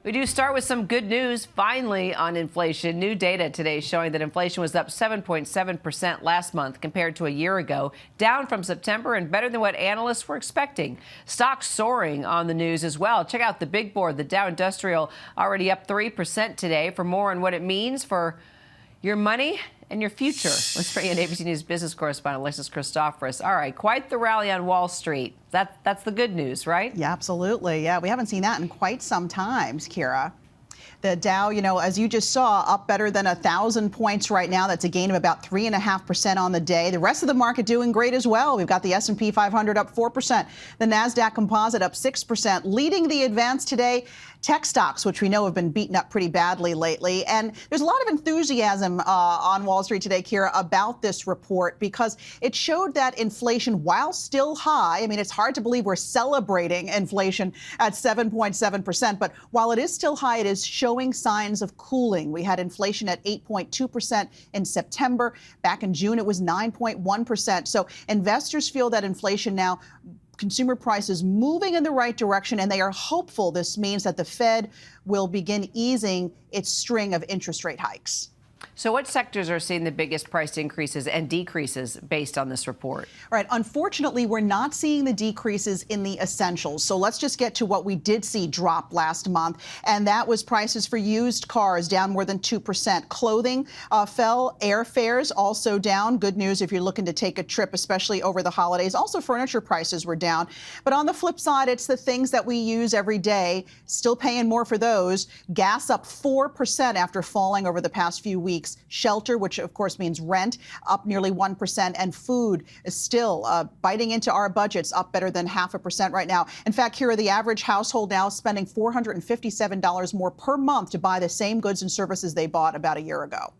We do start with some good news, finally, on inflation. New data today showing that inflation was up 7.7% last month compared to a year ago, down from September and better than what analysts were expecting. Stocks soaring on the news as well. Check out the big board. The Dow Industrial already up 3% today. For more on what it means for your money and your future, let's bring in ABC News business correspondent Alexis Christoforous. All right, quite the rally on Wall Street. That's the good news, right? Yeah, absolutely. Yeah, we haven't seen that in quite some time, Kira. The Dow, as you just saw, up better than 1,000 points right now. That's a gain of about 3.5% on the day. The rest of the market doing great as well. We've got the S&P 500 up 4%. The NASDAQ Composite up 6%. Leading the advance today, tech stocks, which we know have been beaten up pretty badly lately. And there's a lot of enthusiasm on Wall Street today, Kira, about this report because it showed that inflation, while still high, I mean, it's hard to believe we're celebrating inflation at 7.7%, but while it is still high, it is showing signs of cooling. We had inflation at 8.2% in September. Back in June, it was 9.1%. So investors feel that inflation now, consumer prices moving in the right direction, and they are hopeful this means that the Fed will begin easing its string of interest rate hikes. So what sectors are seeing the biggest price increases and decreases based on this report? Right. Unfortunately, we're not seeing the decreases in the essentials. So let's just get to what we did see drop last month. And that was prices for used cars down more than 2%. Clothing fell. Airfares also down. Good news if you're looking to take a trip, especially over the holidays. Also, furniture prices were down. But on the flip side, it's the things that we use every day. Still paying more for those. Gas up 4% after falling over the past few weeks. Shelter, which of course means rent, up nearly 1%, and food is still biting into our budgets, up better than 0.5% right now. In fact, here, the average household now spending $457 more per month to buy the same goods and services they bought about a year ago.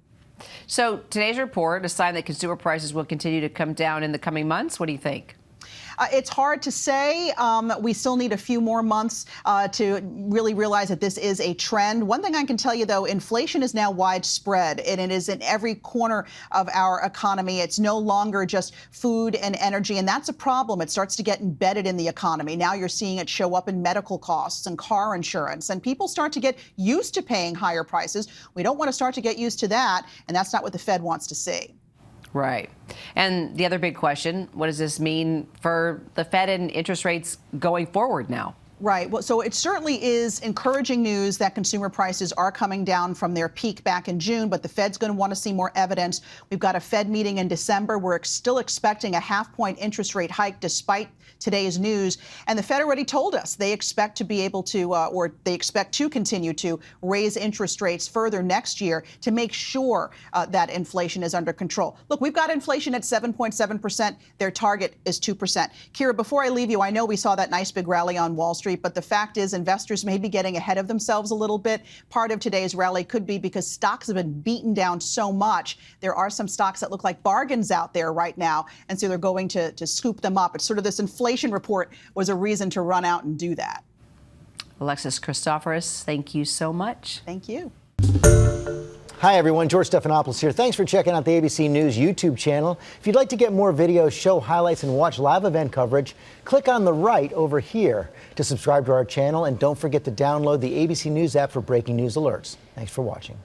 So today's report, a sign that consumer prices will continue to come down in the coming months. What do you think? It's hard to say. We still need a few more months to really realize that this is a trend. One thing I can tell you, though, inflation is now widespread, and it is in every corner of our economy. It's no longer just food and energy, and that's a problem. It starts to get embedded in the economy. Now you're seeing it show up in medical costs and car insurance, and people start to get used to paying higher prices. We don't want to start to get used to that, and that's not what the Fed wants to see. Right. And the other big question, what does this mean for the Fed and interest rates going forward now? Right. Well, so it certainly is encouraging news that consumer prices are coming down from their peak back in June, but the Fed's going to want to see more evidence. We've got a Fed meeting in December. We're still expecting a half-point interest rate hike despite today's news. And the Fed already told us they expect to be able to, or they expect to continue to raise interest rates further next year to make sure that inflation is under control. Look, we've got inflation at 7.7%. Their target is 2%. Kira, before I leave you, I know we saw that nice big rally on Wall Street, but the fact is investors may be getting ahead of themselves a little bit. Part of today's rally could be because stocks have been beaten down so much. There are some stocks that look like bargains out there right now, and so they're going to scoop them up. It's sort of this inflation report was a reason to run out and do that. Alexis Christoforous, thank you so much. Thank you. Hi, everyone. George Stephanopoulos here. Thanks for checking out the ABC News YouTube channel. If you'd like to get more videos, show highlights, and watch live event coverage, click on the right over here to subscribe to our channel. And don't forget to download the ABC News app for breaking news alerts. Thanks for watching.